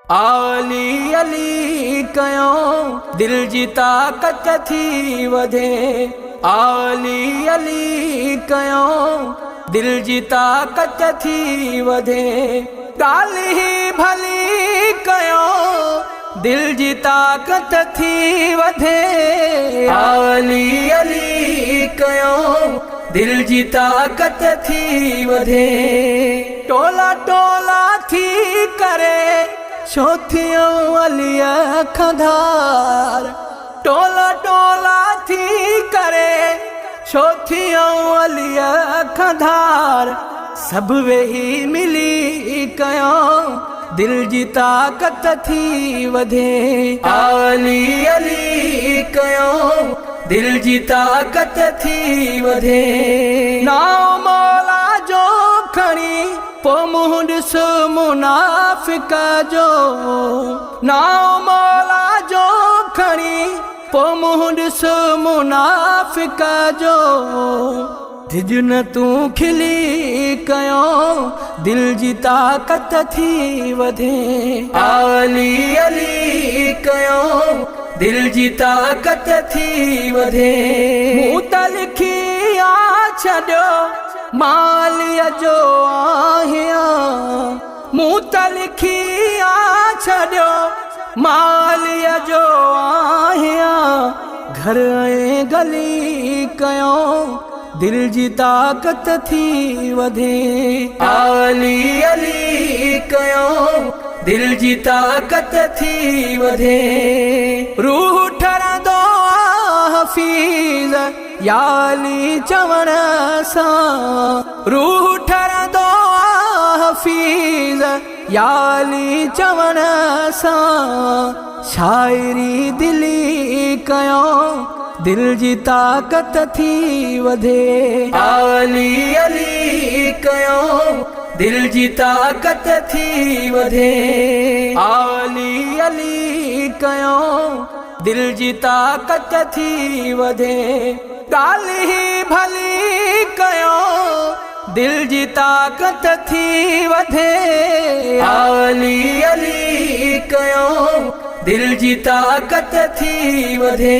आली अली कयो दिल जी ताकत थी वधे। आली अली कयो दिल जी ताकत थी वधे। ॻाल्हि ही भली कयो दिल जी ताकत थी वधे। आली अली कयो दिल जी ताकत थी वधे। टोला टोला थी करे छो थियूं अलीअ खंधार। टोला टोला थी करे छो थियूं अलीअ खंधार। सभु वेही मिली कयो दिल जी ताकत थी वधे। आली अली कयो दिल जी ताकत थी वधे। नाओ मौला जो खणी पो मुंहुं ॾिस मुनाफ़िक जो। नाओ मौला जो खणी पो मुंहुं ॾिस मुनाफ़िक जो। डिज न तूं खिली कयो दिल जी ताकत थी वधे। आली अली कयो दिल जी ताकत थी वधे। मूं त लिखी आ छॾियो मालीअ जो आहियां। मूं त लिखी आ छॾियो मालीअ जो आहियां। घर ऐं गली कयो दिल जी ताकत थी वधे। आली अली कयो दिल जी ताकत थी वधे। रूह ठरंदो हफ़ीज़ याली चवण सां। रूह ठरंदो हफ़ीज़ याली चवण सां। शाइरी दिली कयो दिल जी ताकत थी वधे। आली अली कयो दिल जी ताकत थी वधे। आली अली कयो दिल जी ताकत थी वधे। ॻाल्हि ही भली कयो दिल जी ताकत थी वधे। आली अली कयो दिल जी ताकत थी वधे।